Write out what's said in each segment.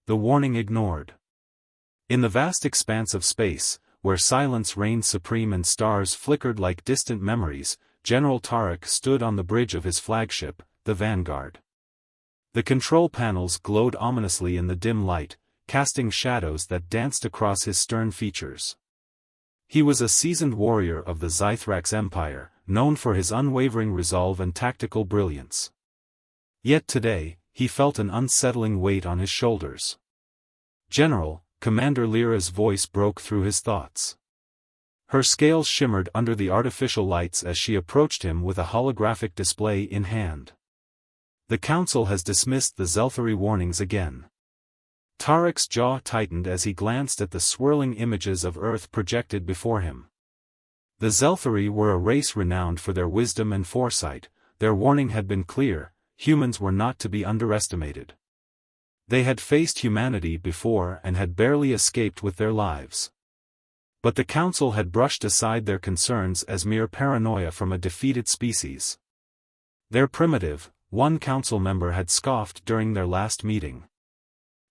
the warning ignored. In the vast expanse of space, where silence reigned supreme and stars flickered like distant memories, General Tarek stood on the bridge of his flagship, the Vanguard. The control panels glowed ominously in the dim light, casting shadows that danced across his stern features. He was a seasoned warrior of the Zythrax Empire, known for his unwavering resolve and tactical brilliance. Yet today, he felt an unsettling weight on his shoulders. "General," Commander Lyra's voice broke through his thoughts. Her scales shimmered under the artificial lights as she approached him with a holographic display in hand. "The Council has dismissed the Zelthari warnings again." Tarek's jaw tightened as he glanced at the swirling images of Earth projected before him. The Zelthari were a race renowned for their wisdom and foresight. Their warning had been clear: humans were not to be underestimated. They had faced humanity before and had barely escaped with their lives. But the Council had brushed aside their concerns as mere paranoia from a defeated species. "They're primitive," one Council member had scoffed during their last meeting.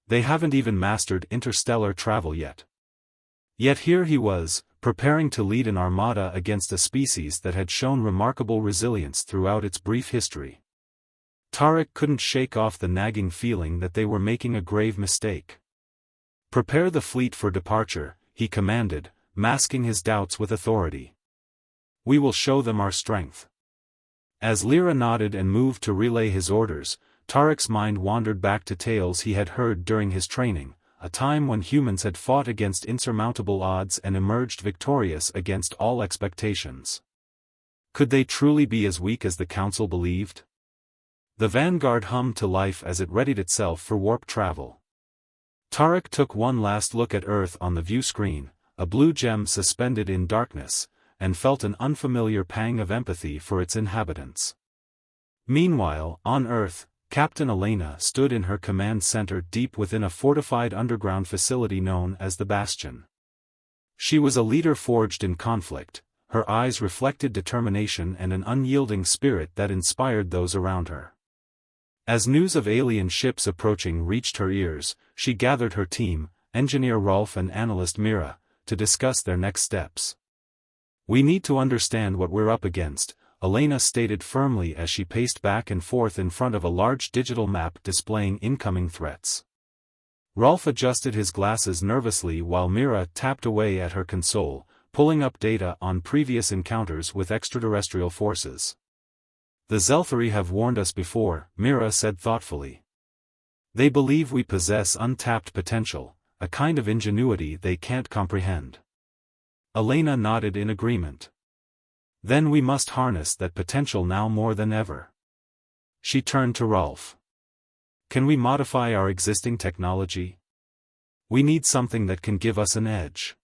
"They haven't even mastered interstellar travel yet." Yet here he was, preparing to lead an armada against a species that had shown remarkable resilience throughout its brief history. Tarek couldn't shake off the nagging feeling that they were making a grave mistake. "Prepare the fleet for departure," he commanded, masking his doubts with authority. "We will show them our strength." As Lyra nodded and moved to relay his orders, Tarek's mind wandered back to tales he had heard during his training, a time when humans had fought against insurmountable odds and emerged victorious against all expectations. Could they truly be as weak as the Council believed? The Vanguard hummed to life as it readied itself for warp travel. Tarek took one last look at Earth on the view screen, a blue gem suspended in darkness, and felt an unfamiliar pang of empathy for its inhabitants. Meanwhile, on Earth, Captain Elena stood in her command center deep within a fortified underground facility known as the Bastion. She was a leader forged in conflict. Her eyes reflected determination and an unyielding spirit that inspired those around her. As news of alien ships approaching reached her ears, she gathered her team, Engineer Rolf and Analyst Mira, to discuss their next steps. "We need to understand what we're up against," Elena stated firmly as she paced back and forth in front of a large digital map displaying incoming threats. Rolf adjusted his glasses nervously while Mira tapped away at her console, pulling up data on previous encounters with extraterrestrial forces. "The Zelthari have warned us before," Mira said thoughtfully. "They believe we possess untapped potential, a kind of ingenuity they can't comprehend." Elena nodded in agreement. "Then we must harness that potential now more than ever." She turned to Rolf. "Can we modify our existing technology? We need something that can give us an edge."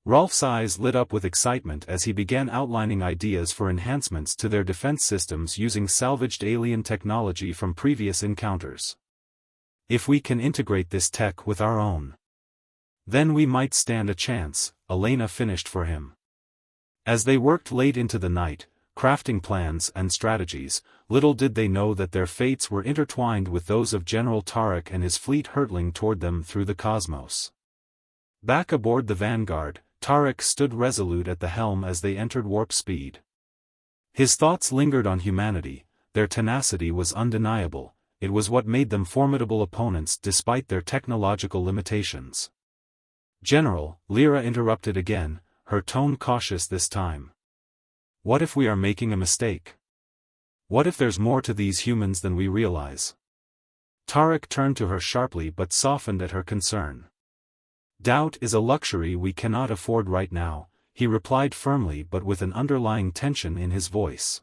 Rolf's eyes lit up with excitement as he began outlining ideas for enhancements to their defense systems using salvaged alien technology from previous encounters. "If we can integrate this tech with our own, then we might stand a chance," Elena finished for him. As they worked late into the night, crafting plans and strategies, little did they know that their fates were intertwined with those of General Tarek and his fleet hurtling toward them through the cosmos. Back aboard the Vanguard, Tarek stood resolute at the helm as they entered warp speed. His thoughts lingered on humanity. Their tenacity was undeniable. It was what made them formidable opponents despite their technological limitations. "General," Lyra interrupted again, her tone cautious this time. "What if we are making a mistake? What if there's more to these humans than we realize?" Tarek turned to her sharply but softened at her concern. "Doubt is a luxury we cannot afford right now," he replied firmly but with an underlying tension in his voice.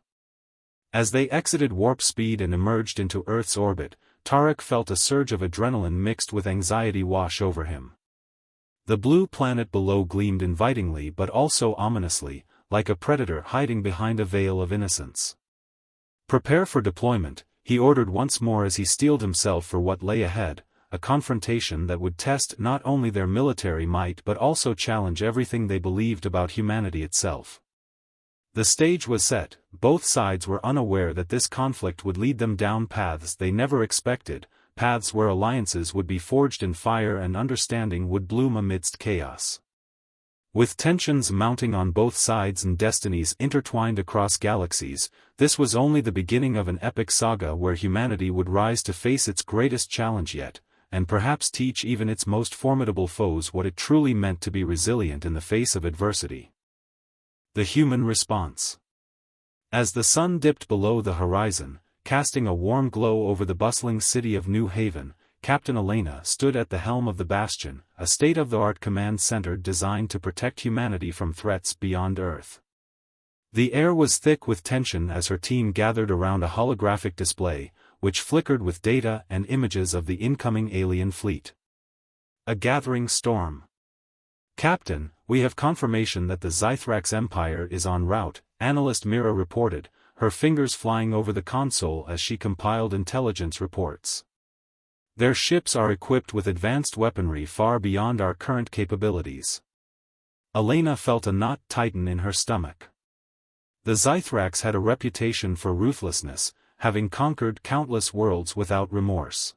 As they exited warp speed and emerged into Earth's orbit, Tarek felt a surge of adrenaline mixed with anxiety wash over him. The blue planet below gleamed invitingly but also ominously, like a predator hiding behind a veil of innocence. "Prepare for deployment," he ordered once more as he steeled himself for what lay ahead, a confrontation that would test not only their military might but also challenge everything they believed about humanity itself. The stage was set. Both sides were unaware that this conflict would lead them down paths they never expected, paths where alliances would be forged in fire and understanding would bloom amidst chaos. With tensions mounting on both sides and destinies intertwined across galaxies, this was only the beginning of an epic saga where humanity would rise to face its greatest challenge yet, and perhaps teach even its most formidable foes what it truly meant to be resilient in the face of adversity. The human response. As the sun dipped below the horizon, casting a warm glow over the bustling city of New Haven, Captain Elena stood at the helm of the Bastion, a state-of-the-art command center designed to protect humanity from threats beyond Earth. The air was thick with tension as her team gathered around a holographic display, which flickered with data and images of the incoming alien fleet. A gathering storm. Captain, we have confirmation that the Zythrax Empire is en route, analyst Mira reported, her fingers flying over the console as she compiled intelligence reports. Their ships are equipped with advanced weaponry far beyond our current capabilities. Elena felt a knot tighten in her stomach. The Zythrax had a reputation for ruthlessness, having conquered countless worlds without remorse.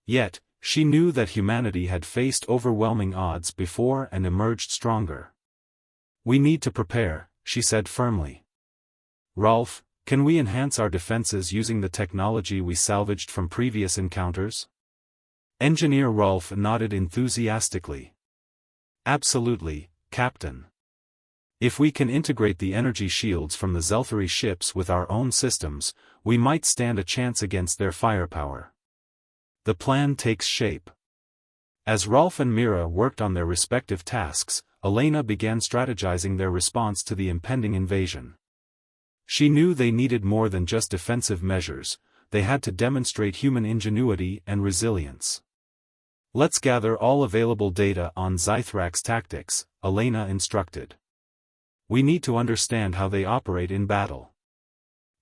Yet, she knew that humanity had faced overwhelming odds before and emerged stronger. We need to prepare, she said firmly. Rolf, can we enhance our defenses using the technology we salvaged from previous encounters? Engineer Rolf nodded enthusiastically. Absolutely, Captain. If we can integrate the energy shields from the Zelthari ships with our own systems, we might stand a chance against their firepower. The plan takes shape. As Rolf and Mira worked on their respective tasks, Elena began strategizing their response to the impending invasion. She knew they needed more than just defensive measures, they had to demonstrate human ingenuity and resilience. Let's gather all available data on Zythrax tactics, Elena instructed. We need to understand how they operate in battle.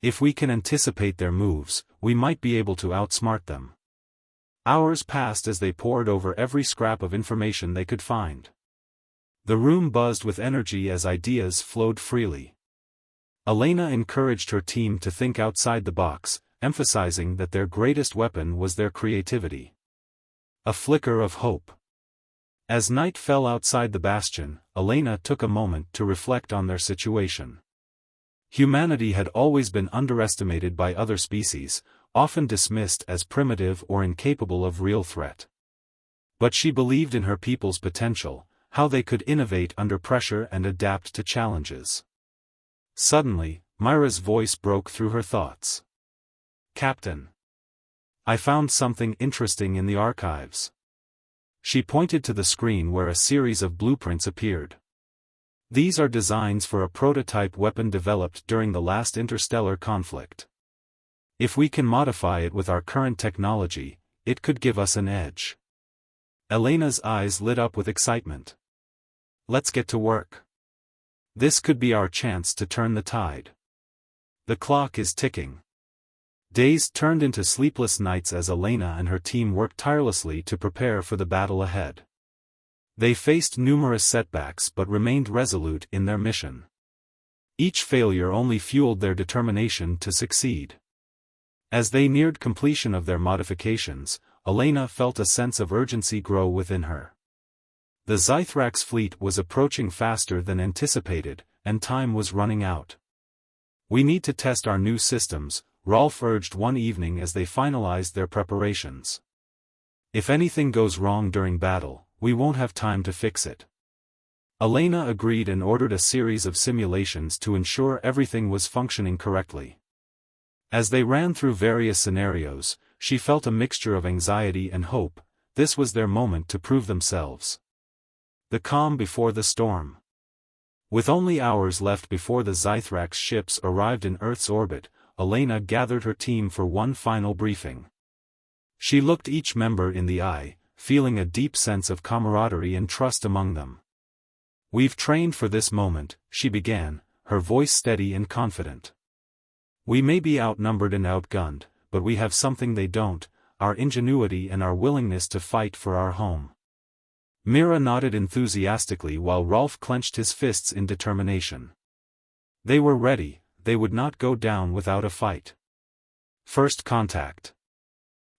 If we can anticipate their moves, we might be able to outsmart them. Hours passed as they pored over every scrap of information they could find. The room buzzed with energy as ideas flowed freely. Elena encouraged her team to think outside the box, emphasizing that their greatest weapon was their creativity. A flicker of hope. As night fell outside the Bastion, Elena took a moment to reflect on their situation. Humanity had always been underestimated by other species, often dismissed as primitive or incapable of real threat. But she believed in her people's potential, how they could innovate under pressure and adapt to challenges. Suddenly, Myra's voice broke through her thoughts. Captain. I found something interesting in the archives. She pointed to the screen where a series of blueprints appeared. These are designs for a prototype weapon developed during the last interstellar conflict. If we can modify it with our current technology, it could give us an edge. Elena's eyes lit up with excitement. Let's get to work. This could be our chance to turn the tide. The clock is ticking. Days turned into sleepless nights as Elena and her team worked tirelessly to prepare for the battle ahead. They faced numerous setbacks but remained resolute in their mission. Each failure only fueled their determination to succeed. As they neared completion of their modifications, Elena felt a sense of urgency grow within her. The Zythrax fleet was approaching faster than anticipated, and time was running out. We need to test our new systems, Rolf urged one evening as they finalized their preparations. If anything goes wrong during battle, we won't have time to fix it. Elena agreed and ordered a series of simulations to ensure everything was functioning correctly. As they ran through various scenarios, she felt a mixture of anxiety and hope. This was their moment to prove themselves. The calm before the storm. With only hours left before the Zythrax ships arrived in Earth's orbit, Elena gathered her team for one final briefing. She looked each member in the eye, feeling a deep sense of camaraderie and trust among them. We've trained for this moment, she began, her voice steady and confident. We may be outnumbered and outgunned, but we have something they don't, our ingenuity and our willingness to fight for our home. Mira nodded enthusiastically while Rolf clenched his fists in determination. They were ready, they would not go down without a fight. First contact.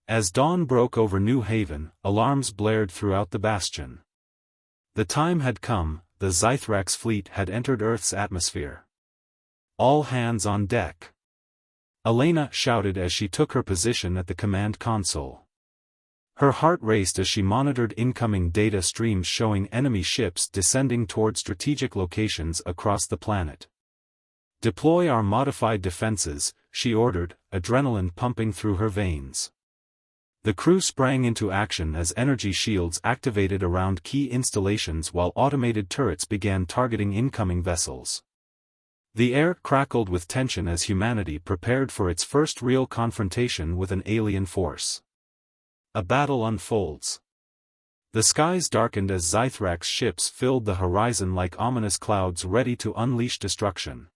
As dawn broke over New Haven, alarms blared throughout the bastion. The time had come, the Zythrax fleet had entered Earth's atmosphere. All hands on deck. Elena shouted as she took her position at the command console. Her heart raced as she monitored incoming data streams showing enemy ships descending toward strategic locations across the planet. "Deploy our modified defenses," she ordered, adrenaline pumping through her veins. The crew sprang into action as energy shields activated around key installations while automated turrets began targeting incoming vessels. The air crackled with tension as humanity prepared for its first real confrontation with an alien force. A battle unfolds. The skies darkened as Zythrax ships filled the horizon like ominous clouds ready to unleash destruction.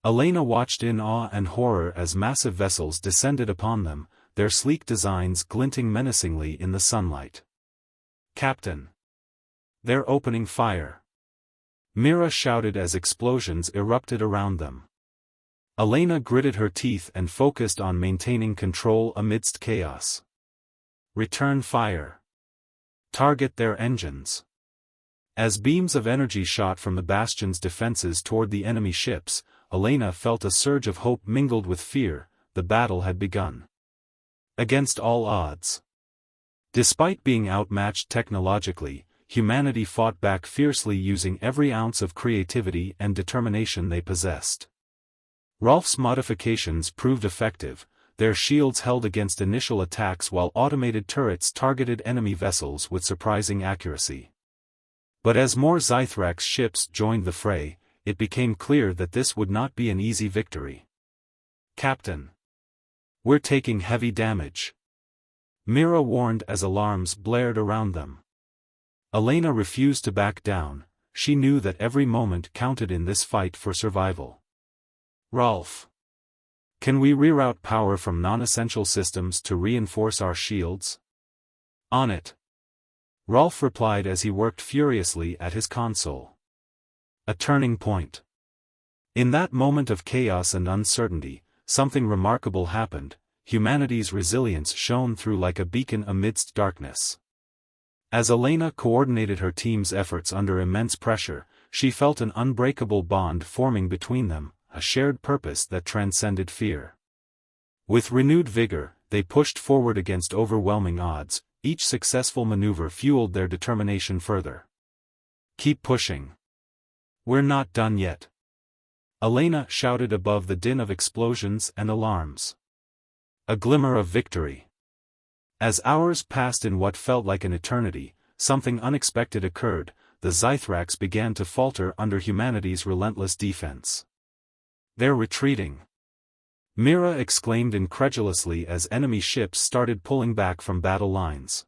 Elena watched in awe and horror as massive vessels descended upon them, their sleek designs glinting menacingly in the sunlight. "Captain! They're opening fire!" Mira shouted as explosions erupted around them. Elena gritted her teeth and focused on maintaining control amidst chaos. "Return fire! Target their engines!" As beams of energy shot from the bastion's defenses toward the enemy ships, Elena felt a surge of hope mingled with fear. The battle had begun. Against all odds. Despite being outmatched technologically, humanity fought back fiercely using every ounce of creativity and determination they possessed. Rolf's modifications proved effective, their shields held against initial attacks while automated turrets targeted enemy vessels with surprising accuracy. But as more Zythrax ships joined the fray, it became clear that this would not be an easy victory. "Captain! We're taking heavy damage," Mira warned as alarms blared around them. Elena refused to back down, she knew that every moment counted in this fight for survival. "Rolf! Can we reroute power from non-essential systems to reinforce our shields?" "On it," Rolf replied as he worked furiously at his console. A turning point. In that moment of chaos and uncertainty, something remarkable happened. Humanity's resilience shone through like a beacon amidst darkness. As Elena coordinated her team's efforts under immense pressure, she felt an unbreakable bond forming between them, a shared purpose that transcended fear. With renewed vigor, they pushed forward against overwhelming odds, each successful maneuver fueled their determination further. "Keep pushing. We're not done yet," Elena shouted above the din of explosions and alarms. A glimmer of victory. As hours passed in what felt like an eternity, something unexpected occurred. The Zythrax began to falter under humanity's relentless defense. "They're retreating," Mira exclaimed incredulously as enemy ships started pulling back from battle lines.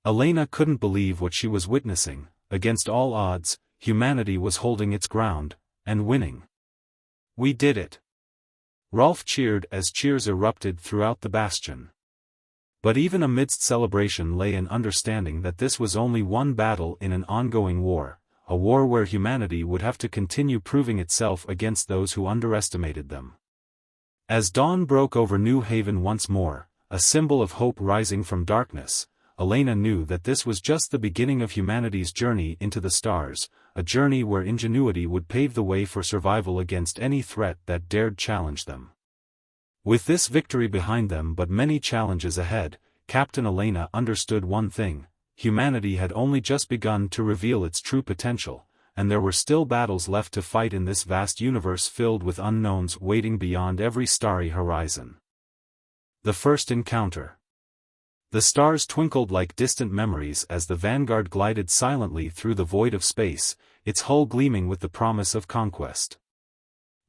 Elena couldn't believe what she was witnessing. Against all odds, humanity was holding its ground, and winning. "We did it!" Rolf cheered as cheers erupted throughout the bastion. But even amidst celebration lay an understanding that this was only one battle in an ongoing war, a war where humanity would have to continue proving itself against those who underestimated them. As dawn broke over New Haven once more, a symbol of hope rising from darkness, Elena knew that this was just the beginning of humanity's journey into the stars, a journey where ingenuity would pave the way for survival against any threat that dared challenge them. With this victory behind them but many challenges ahead, Captain Elena understood one thing: humanity had only just begun to reveal its true potential, and there were still battles left to fight in this vast universe filled with unknowns waiting beyond every starry horizon. The first encounter. The stars twinkled like distant memories as the Vanguard glided silently through the void of space, its hull gleaming with the promise of conquest.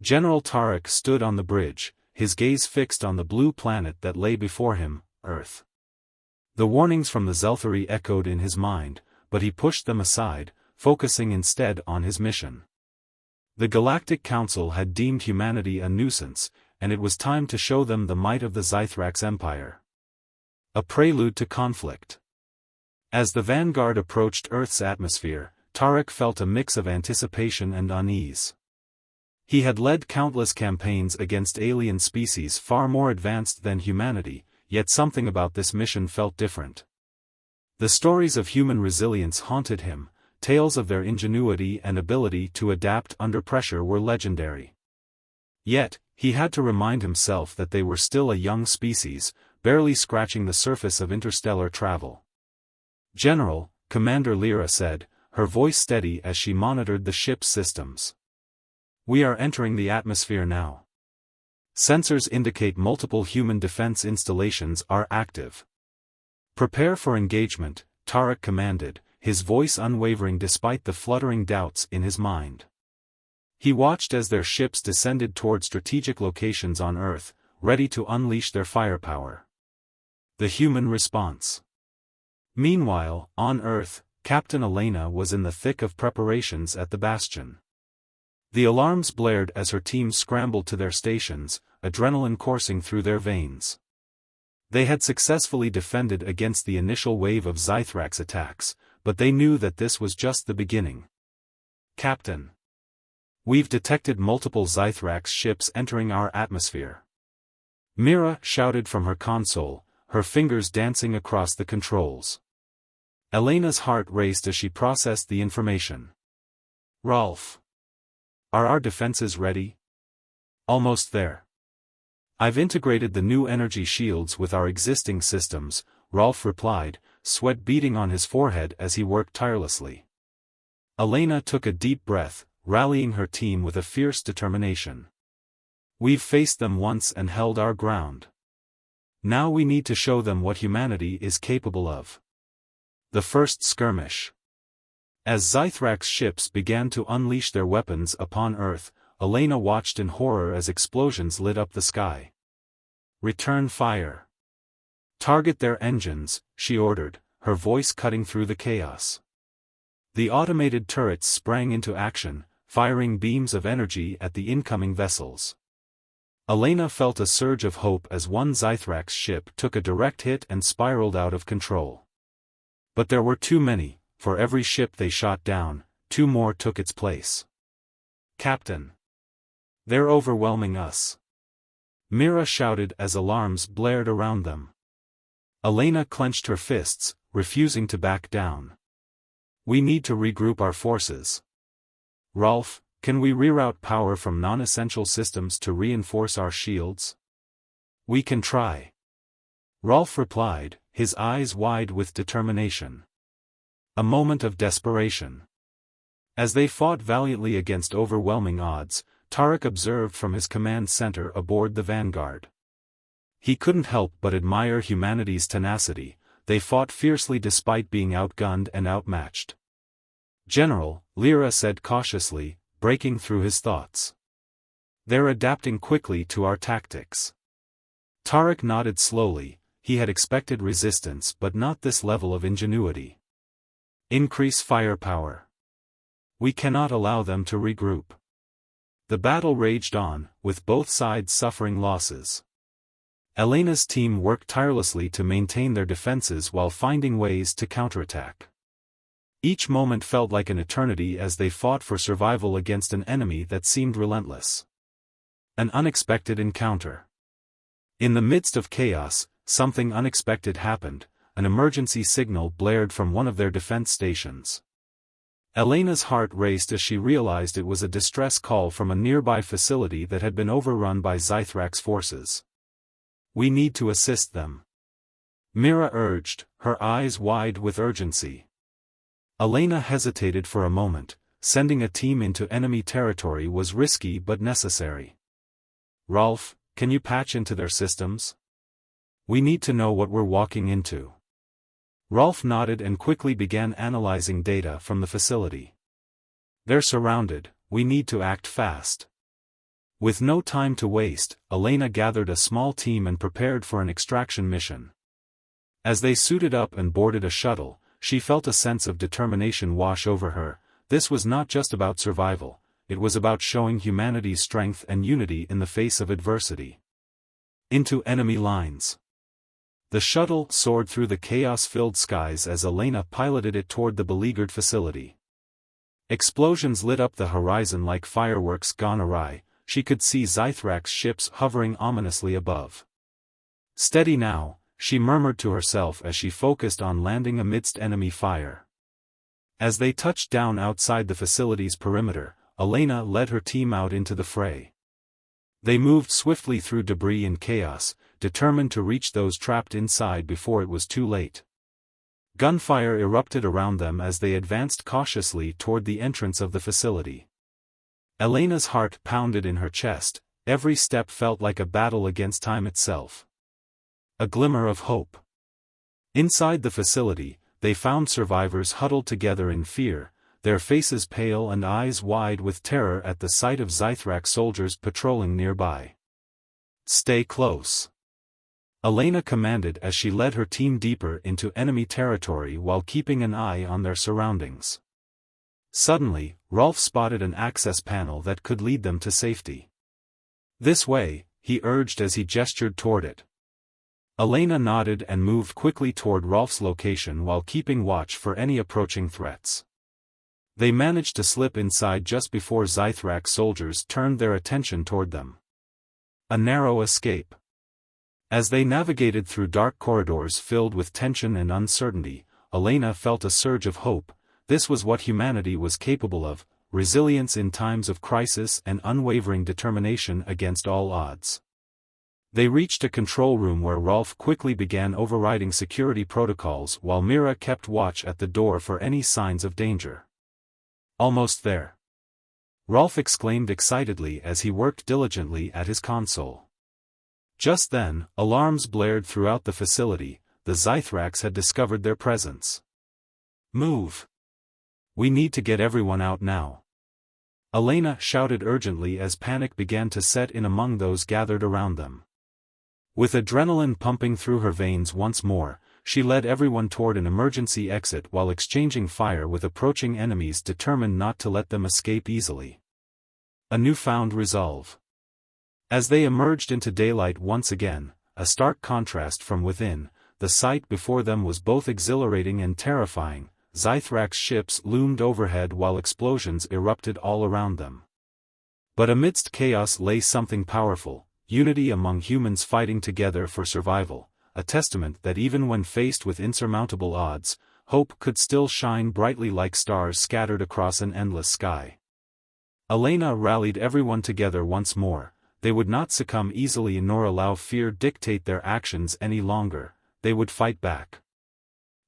General Tarek stood on the bridge, his gaze fixed on the blue planet that lay before him, Earth. The warnings from the Zelthari echoed in his mind, but he pushed them aside, focusing instead on his mission. The Galactic Council had deemed humanity a nuisance, and it was time to show them the might of the Zythrax Empire. A prelude to conflict. As the Vanguard approached Earth's atmosphere, Tarek felt a mix of anticipation and unease. He had led countless campaigns against alien species far more advanced than humanity, yet something about this mission felt different. The stories of human resilience haunted him, tales of their ingenuity and ability to adapt under pressure were legendary. Yet, he had to remind himself that they were still a young species, barely scratching the surface of interstellar travel. "General," Commander Lyra said, her voice steady as she monitored the ship's systems. "We are entering the atmosphere now. Sensors indicate multiple human defense installations are active. Prepare for engagement," Tarek commanded, his voice unwavering despite the fluttering doubts in his mind. He watched as their ships descended toward strategic locations on Earth, ready to unleash their firepower. The human response. Meanwhile, on Earth, Captain Elena was in the thick of preparations at the bastion. The alarms blared as her team scrambled to their stations, adrenaline coursing through their veins. They had successfully defended against the initial wave of Zythrax attacks, but they knew that this was just the beginning. "Captain. We've detected multiple Zythrax ships entering our atmosphere." Mira shouted from her console, her fingers dancing across the controls. Elena's heart raced as she processed the information. "Rolf. Are our defenses ready?" "Almost there. I've integrated the new energy shields with our existing systems," Rolf replied, sweat beading on his forehead as he worked tirelessly. Elena took a deep breath, rallying her team with a fierce determination. "We've faced them once and held our ground. Now we need to show them what humanity is capable of." The first skirmish. As Zythrax ships began to unleash their weapons upon Earth, Elena watched in horror as explosions lit up the sky. "Return fire. Target their engines," she ordered, her voice cutting through the chaos. The automated turrets sprang into action, firing beams of energy at the incoming vessels. Elena felt a surge of hope as one Zythrax ship took a direct hit and spiraled out of control. But there were too many. For every ship they shot down, 2 more took its place. "Captain. They're overwhelming us." Mira shouted as alarms blared around them. Elena clenched her fists, refusing to back down. "We need to regroup our forces. Rolf, can we reroute power from non-essential systems to reinforce our shields?" "We can try," Rolf replied, his eyes wide with determination. A moment of desperation. As they fought valiantly against overwhelming odds, Tarek observed from his command center aboard the Vanguard. He couldn't help but admire humanity's tenacity. They fought fiercely despite being outgunned and outmatched. "General," Lyra said cautiously, breaking through his thoughts. "They're adapting quickly to our tactics." Tarek nodded slowly. He had expected resistance but not this level of ingenuity. "Increase firepower. We cannot allow them to regroup." The battle raged on, with both sides suffering losses. Elena's team worked tirelessly to maintain their defenses while finding ways to counterattack. Each moment felt like an eternity as they fought for survival against an enemy that seemed relentless. An unexpected encounter. In the midst of chaos, something unexpected happened. An emergency signal blared from one of their defense stations. Elena's heart raced as she realized it was a distress call from a nearby facility that had been overrun by Zythrax forces. "We need to assist them," Mira urged, her eyes wide with urgency. Elena hesitated for a moment. Sending a team into enemy territory was risky but necessary. "Rolf, can you patch into their systems? We need to know what we're walking into." Rolf nodded and quickly began analyzing data from the facility. "They're surrounded, we need to act fast." With no time to waste, Elena gathered a small team and prepared for an extraction mission. As they suited up and boarded a shuttle, she felt a sense of determination wash over her. This was not just about survival, it was about showing humanity's strength and unity in the face of adversity. Into enemy lines. The shuttle soared through the chaos-filled skies as Elena piloted it toward the beleaguered facility. Explosions lit up the horizon like fireworks gone awry. She could see Zythrax ships hovering ominously above. "Steady now," she murmured to herself as she focused on landing amidst enemy fire. As they touched down outside the facility's perimeter, Elena led her team out into the fray. They moved swiftly through debris and chaos, determined to reach those trapped inside before it was too late. Gunfire erupted around them as they advanced cautiously toward the entrance of the facility. Elena's heart pounded in her chest, every step felt like a battle against time itself. A glimmer of hope. Inside the facility, they found survivors huddled together in fear, their faces pale and eyes wide with terror at the sight of Zythrak soldiers patrolling nearby. "Stay close," Elena commanded as she led her team deeper into enemy territory while keeping an eye on their surroundings. Suddenly, Rolf spotted an access panel that could lead them to safety. "This way," he urged as he gestured toward it. Elena nodded and moved quickly toward Rolf's location while keeping watch for any approaching threats. They managed to slip inside just before Zythrak's soldiers turned their attention toward them. A narrow escape. As they navigated through dark corridors filled with tension and uncertainty, Elena felt a surge of hope. This was what humanity was capable of: resilience in times of crisis and unwavering determination against all odds. They reached a control room where Rolf quickly began overriding security protocols while Mira kept watch at the door for any signs of danger. "Almost there," Rolf exclaimed excitedly as he worked diligently at his console. Just then, alarms blared throughout the facility. The Zythraks had discovered their presence. "Move! We need to get everyone out now," Elena shouted urgently as panic began to set in among those gathered around them. With adrenaline pumping through her veins once more, she led everyone toward an emergency exit while exchanging fire with approaching enemies determined not to let them escape easily. A newfound resolve. As they emerged into daylight once again, a stark contrast from within, the sight before them was both exhilarating and terrifying. Zythrak's ships loomed overhead while explosions erupted all around them. But amidst chaos lay something powerful: unity among humans fighting together for survival, a testament that even when faced with insurmountable odds, hope could still shine brightly like stars scattered across an endless sky. Elena rallied everyone together once more. They would not succumb easily nor allow fear dictate their actions any longer. They would fight back.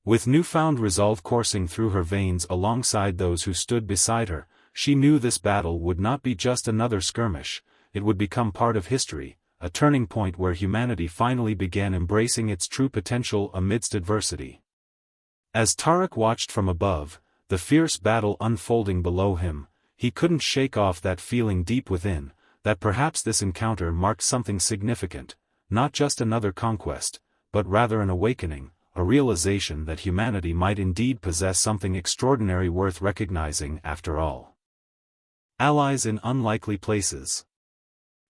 With newfound resolve coursing through her veins alongside those who stood beside her, she knew this battle would not be just another skirmish. It would become part of history, a turning point where humanity finally began embracing its true potential amidst adversity. As Tarek watched from above, the fierce battle unfolding below him, he couldn't shake off that feeling deep within, that perhaps this encounter marked something significant, not just another conquest, but rather an awakening, a realization that humanity might indeed possess something extraordinary worth recognizing after all. Allies in unlikely places.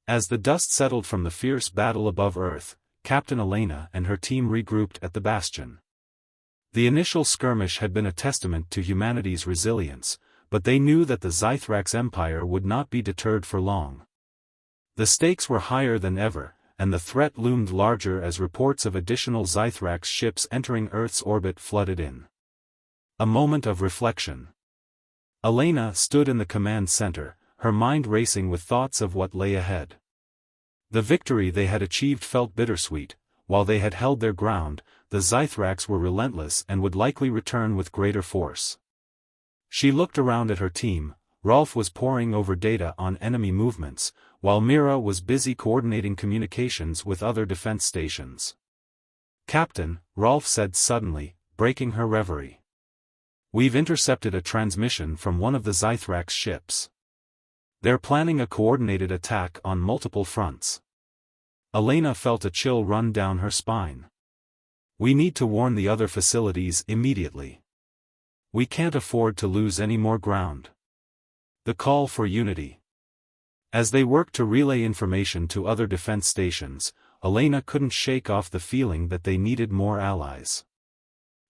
As the dust settled from the fierce battle above Earth, Captain Elena and her team regrouped at the bastion. The initial skirmish had been a testament to humanity's resilience, but they knew that the Zythrak's empire would not be deterred for long. The stakes were higher than ever, and the threat loomed larger as reports of additional Zythrak's ships entering Earth's orbit flooded in. A moment of reflection. Elena stood in the command center, her mind racing with thoughts of what lay ahead. The victory they had achieved felt bittersweet. While they had held their ground, the Zythraks were relentless and would likely return with greater force. She looked around at her team. Rolf was poring over data on enemy movements, while Mira was busy coordinating communications with other defense stations. "Captain," Rolf said suddenly, breaking her reverie. "We've intercepted a transmission from one of the Zythrak's ships. They're planning a coordinated attack on multiple fronts." Elena felt a chill run down her spine. "We need to warn the other facilities immediately. We can't afford to lose any more ground." The call for unity. As they worked to relay information to other defense stations, Elena couldn't shake off the feeling that they needed more allies.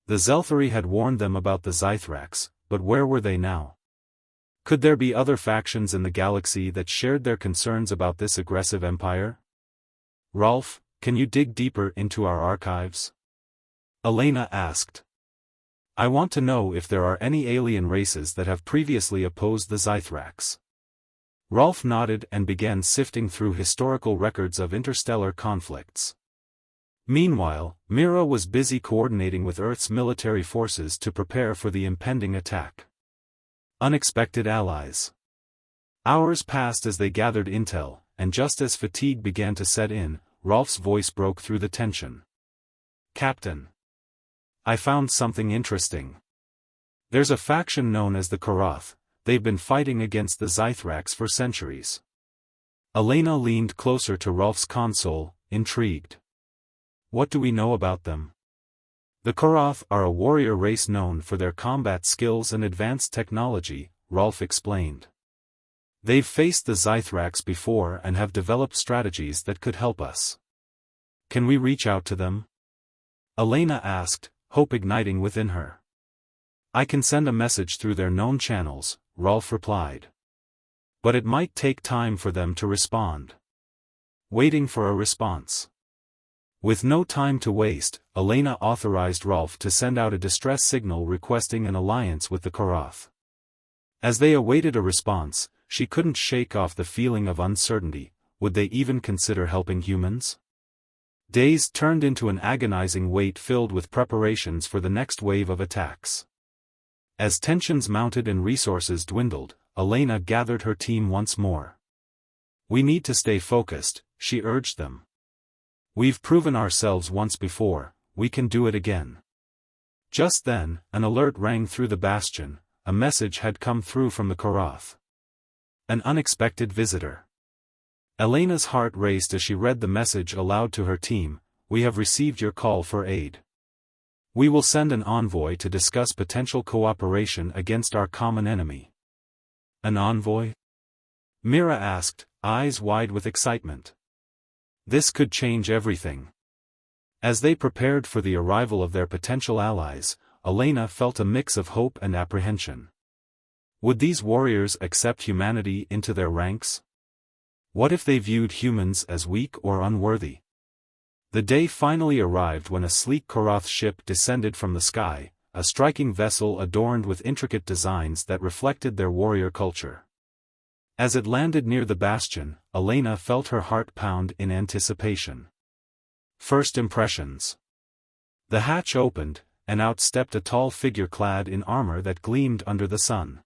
The Zelthari had warned them about the Zythraks, but where were they now? Could there be other factions in the galaxy that shared their concerns about this aggressive empire? "Rolf," can you dig deeper into our archives? Elena asked. I want to know if there are any alien races that have previously opposed the Zythrax. Rolf nodded and began sifting through historical records of interstellar conflicts. Meanwhile, Mira was busy coordinating with Earth's military forces to prepare for the impending attack. Unexpected allies. Hours passed as they gathered intel, and just as fatigue began to set in, Rolf's voice broke through the tension. Captain. I found something interesting. There's a faction known as the Karath. They've been fighting against the Zythrax for centuries. Elena leaned closer to Rolf's console, intrigued. What do we know about them? The Karath are a warrior race known for their combat skills and advanced technology, Rolf explained. They've faced the Zythrax before and have developed strategies that could help us. Can we reach out to them? Elena asked, hope igniting within her. I can send a message through their known channels, Rolf replied. But it might take time for them to respond. Waiting for a response. With no time to waste, Elena authorized Rolf to send out a distress signal requesting an alliance with the Karath. As they awaited a response, she couldn't shake off the feeling of uncertainty. Would they even consider helping humans? Days turned into an agonizing wait filled with preparations for the next wave of attacks. As tensions mounted and resources dwindled, Elena gathered her team once more. We need to stay focused, she urged them. We've proven ourselves once before, we can do it again. Just then, an alert rang through the bastion. A message had come through from the Karath. An unexpected visitor. Elena's heart raced as she read the message aloud to her team. We have received your call for aid. We will send an envoy to discuss potential cooperation against our common enemy. An envoy? Mira asked, eyes wide with excitement. This could change everything. As they prepared for the arrival of their potential allies, Elena felt a mix of hope and apprehension. Would these warriors accept humanity into their ranks? What if they viewed humans as weak or unworthy? The day finally arrived when a sleek Karath ship descended from the sky, a striking vessel adorned with intricate designs that reflected their warrior culture. As it landed near the bastion, Elena felt her heart pound in anticipation. First impressions. The hatch opened, and out stepped a tall figure clad in armor that gleamed under the sun.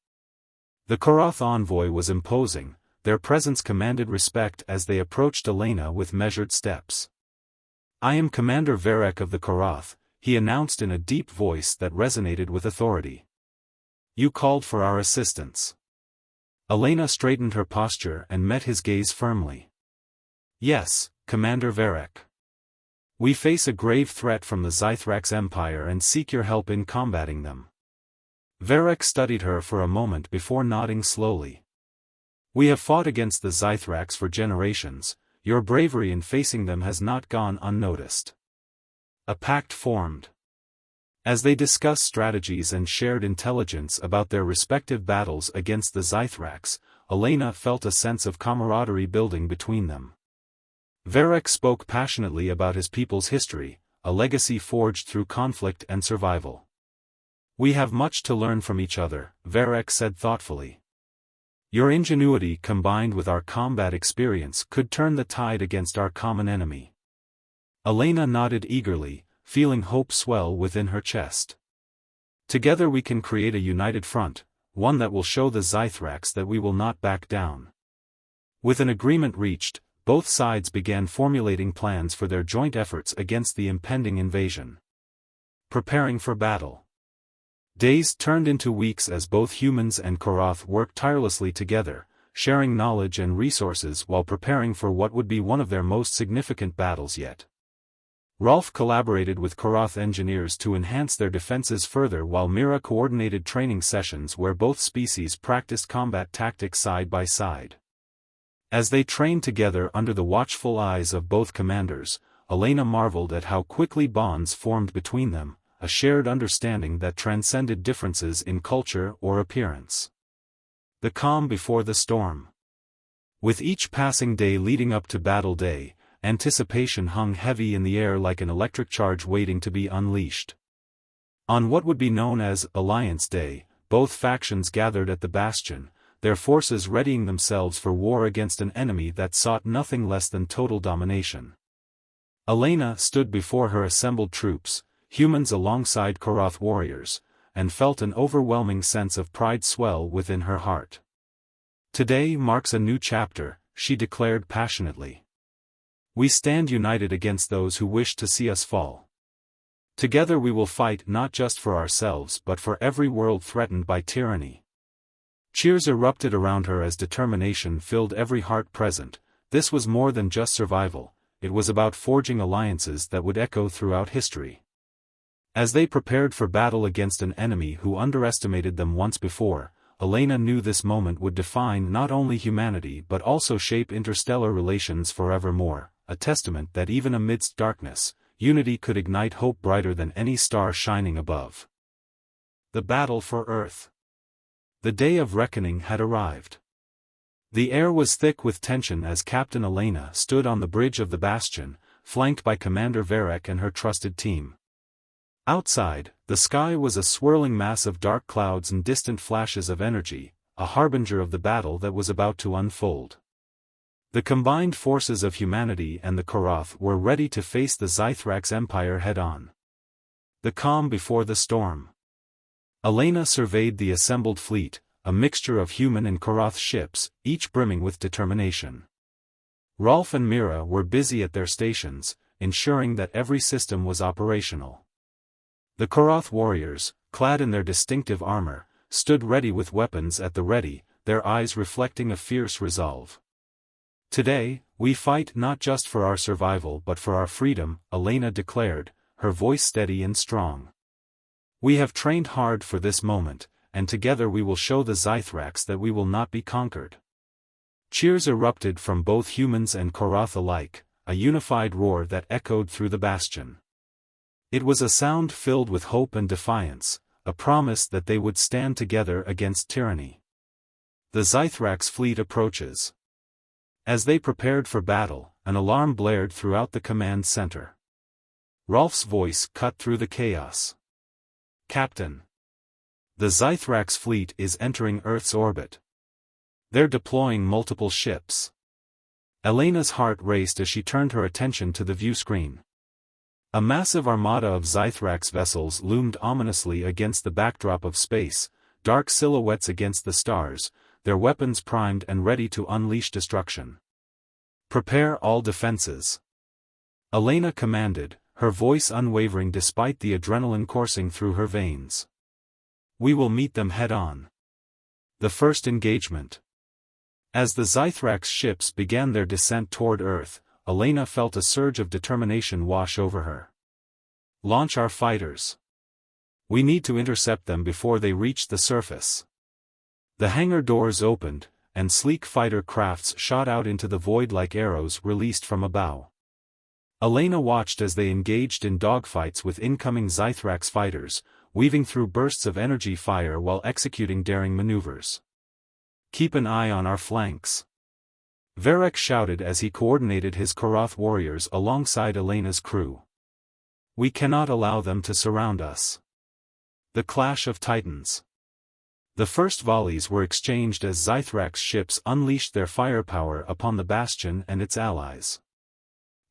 The Karath envoy was imposing, their presence commanded respect as they approached Elena with measured steps. I am Commander Varek of the Karath, he announced in a deep voice that resonated with authority. You called for our assistance. Elena straightened her posture and met his gaze firmly. Yes, Commander Varek. We face a grave threat from the Zythrax Empire and seek your help in combating them. Varek studied her for a moment before nodding slowly. We have fought against the Zythrax for generations. Your bravery in facing them has not gone unnoticed. A pact formed. As they discussed strategies and shared intelligence about their respective battles against the Zythrax, Elena felt a sense of camaraderie building between them. Varek spoke passionately about his people's history, a legacy forged through conflict and survival. We have much to learn from each other, Varek said thoughtfully. Your ingenuity combined with our combat experience could turn the tide against our common enemy. Elena nodded eagerly, feeling hope swell within her chest. Together we can create a united front, one that will show the Zythrax that we will not back down. With an agreement reached, both sides began formulating plans for their joint efforts against the impending invasion. Preparing for battle. Days turned into weeks as both humans and Karath worked tirelessly together, sharing knowledge and resources while preparing for what would be one of their most significant battles yet. Rolf collaborated with Karath engineers to enhance their defenses further while Mira coordinated training sessions where both species practiced combat tactics side by side. As they trained together under the watchful eyes of both commanders, Elena marveled at how quickly bonds formed between them, a shared understanding that transcended differences in culture or appearance. The calm before the storm. With each passing day leading up to battle day, anticipation hung heavy in the air like an electric charge waiting to be unleashed. On what would be known as Alliance Day, both factions gathered at the bastion, their forces readying themselves for war against an enemy that sought nothing less than total domination. Elena stood before her assembled troops, humans alongside Korath warriors, and felt an overwhelming sense of pride swell within her heart. "Today marks a new chapter," she declared passionately. "We stand united against those who wish to see us fall. Together we will fight not just for ourselves but for every world threatened by tyranny." Cheers erupted around her as determination filled every heart present. This was more than just survival, it was about forging alliances that would echo throughout history. As they prepared for battle against an enemy who underestimated them once before, Elena knew this moment would define not only humanity but also shape interstellar relations forevermore, a testament that even amidst darkness, unity could ignite hope brighter than any star shining above. The battle for Earth. The day of reckoning had arrived. The air was thick with tension as Captain Elena stood on the bridge of the bastion, flanked by Commander Varek and her trusted team. Outside, the sky was a swirling mass of dark clouds and distant flashes of energy, a harbinger of the battle that was about to unfold. The combined forces of humanity and the Korath were ready to face the Zythrax Empire head-on. The calm before the storm. Elena surveyed the assembled fleet, a mixture of human and Korath ships, each brimming with determination. Rolf and Mira were busy at their stations, ensuring that every system was operational. The Korath warriors, clad in their distinctive armor, stood ready with weapons at the ready, their eyes reflecting a fierce resolve. "Today, we fight not just for our survival but for our freedom," Elena declared, her voice steady and strong. "We have trained hard for this moment, and together we will show the Zythrax that we will not be conquered." Cheers erupted from both humans and Korath alike, a unified roar that echoed through the bastion. It was a sound filled with hope and defiance, a promise that they would stand together against tyranny. The Zythrax fleet approaches. As they prepared for battle, an alarm blared throughout the command center. Rolf's voice cut through the chaos. "Captain, the Zythrax fleet is entering Earth's orbit. They're deploying multiple ships." Elena's heart raced as she turned her attention to the view screen. A massive armada of Zythrax vessels loomed ominously against the backdrop of space, dark silhouettes against the stars, their weapons primed and ready to unleash destruction. "Prepare all defenses," Elena commanded, her voice unwavering despite the adrenaline coursing through her veins. "We will meet them head-on." The first engagement. As the Zythrax ships began their descent toward Earth, Elena felt a surge of determination wash over her. "Launch our fighters. We need to intercept them before they reach the surface." The hangar doors opened, and sleek fighter crafts shot out into the void like arrows released from a bow. Elena watched as they engaged in dogfights with incoming Zythrax fighters, weaving through bursts of energy fire while executing daring maneuvers. "Keep an eye on our flanks," Varek shouted as he coordinated his Korath warriors alongside Elena's crew. "We cannot allow them to surround us." The clash of titans. The first volleys were exchanged as Zythrax ships unleashed their firepower upon the bastion and its allies.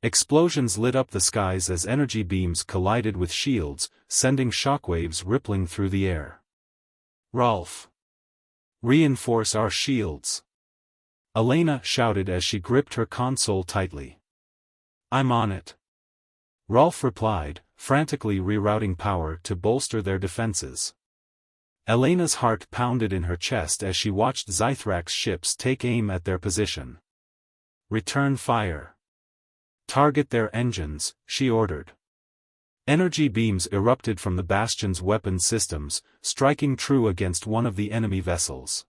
Explosions lit up the skies as energy beams collided with shields, sending shockwaves rippling through the air. "Rolf! Reinforce our shields!" Elena shouted as she gripped her console tightly. "I'm on it," Rolf replied, frantically rerouting power to bolster their defenses. Elena's heart pounded in her chest as she watched Zythrax ships take aim at their position. "Return fire. Target their engines," she ordered. Energy beams erupted from the bastion's weapon systems, striking true against one of the enemy vessels.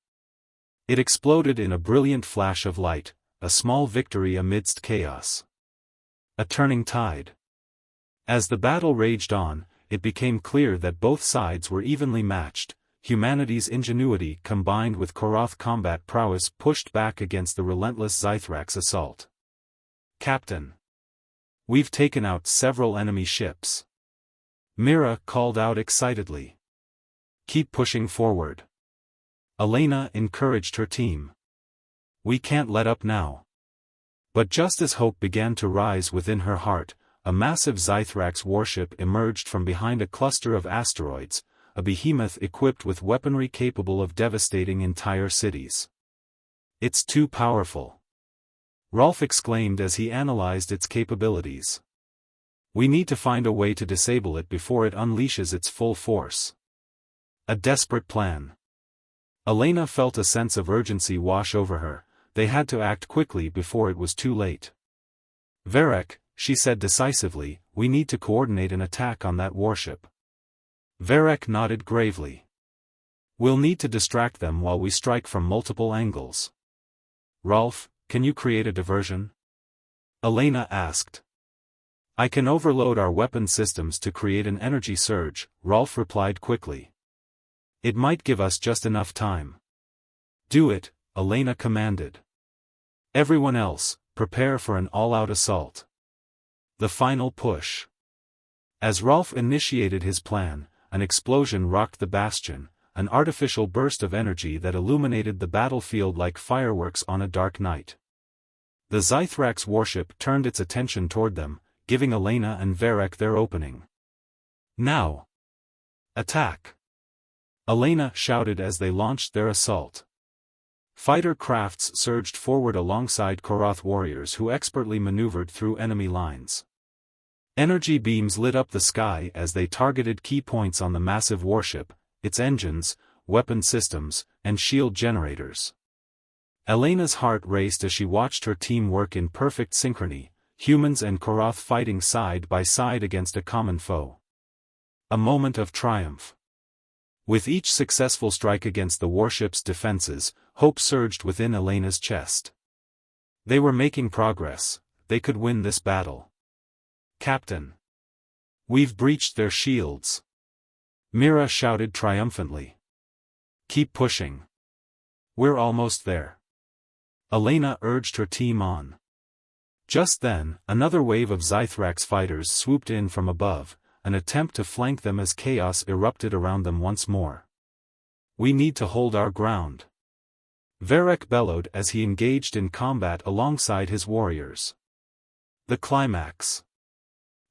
It exploded in a brilliant flash of light, a small victory amidst chaos. A turning tide. As the battle raged on, it became clear that both sides were evenly matched. Humanity's ingenuity combined with Korath combat prowess pushed back against the relentless Zythrax assault. "Captain, We've taken out several enemy ships. Mira called out excitedly. Keep pushing forward. Elena encouraged her team. We can't let up now. But just as hope began to rise within her heart, a massive Zythrax warship emerged from behind a cluster of asteroids, a behemoth equipped with weaponry capable of devastating entire cities. It's too powerful. Rolf exclaimed as he analyzed its capabilities. We need to find a way to disable it before it unleashes its full force. A desperate plan. Elena felt a sense of urgency wash over her. They had to act quickly before it was too late. Varek, she said decisively, we need to coordinate an attack on that warship. Varek nodded gravely. We'll need to distract them while we strike from multiple angles. Rolf, can you create a diversion? Elena asked. I can overload our weapon systems to create an energy surge, Rolf replied quickly. It might give us just enough time. Do it, Elena commanded. Everyone else, prepare for an all-out assault. The final push. As Rolf initiated his plan, an explosion rocked the bastion, an artificial burst of energy that illuminated the battlefield like fireworks on a dark night. The Zythrax warship turned its attention toward them, giving Elena and Varek their opening. Now! Attack! Elena shouted as they launched their assault. Fighter crafts surged forward alongside Korath warriors who expertly maneuvered through enemy lines. Energy beams lit up the sky as they targeted key points on the massive warship, its engines, weapon systems, and shield generators. Elena's heart raced as she watched her team work in perfect synchrony, humans and Korath fighting side by side against a common foe. A moment of triumph. With each successful strike against the warship's defenses, hope surged within Elena's chest. They were making progress. They could win this battle. Captain! We've breached their shields. Mira shouted triumphantly. Keep pushing. We're almost there. Elena urged her team on. Just then, another wave of Zythrax fighters swooped in from above, an attempt to flank them as chaos erupted around them once more. We need to hold our ground. Varek bellowed as he engaged in combat alongside his warriors. The climax.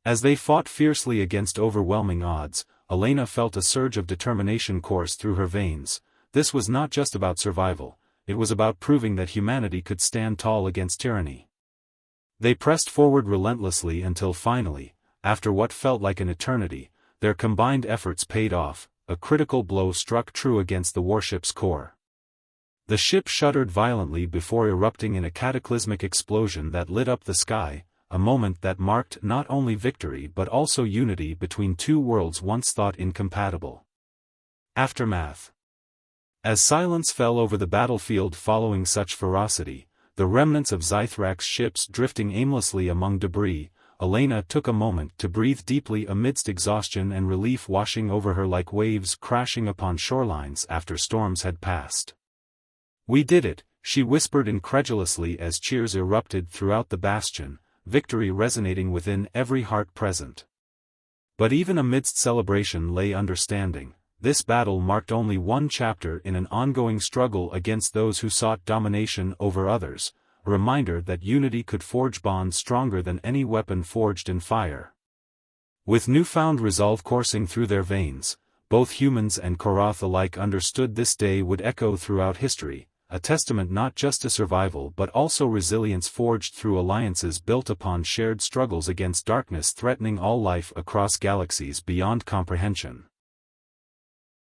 As they fought fiercely against overwhelming odds, Elena felt a surge of determination course through her veins. This was not just about survival, it was about proving that humanity could stand tall against tyranny. They pressed forward relentlessly until finally, after what felt like an eternity, their combined efforts paid off. A critical blow struck true against the warship's core. The ship shuddered violently before erupting in a cataclysmic explosion that lit up the sky, a moment that marked not only victory but also unity between two worlds once thought incompatible. Aftermath. As silence fell over the battlefield following such ferocity, the remnants of Zythrax ships drifting aimlessly among debris, Elena took a moment to breathe deeply amidst exhaustion and relief washing over her like waves crashing upon shorelines after storms had passed. We did it, she whispered incredulously as cheers erupted throughout the bastion, victory resonating within every heart present. But even amidst celebration lay understanding. This battle marked only one chapter in an ongoing struggle against those who sought domination over others, a reminder that unity could forge bonds stronger than any weapon forged in fire. With newfound resolve coursing through their veins, both humans and Korath alike understood this day would echo throughout history, a testament not just to survival but also resilience forged through alliances built upon shared struggles against darkness threatening all life across galaxies beyond comprehension.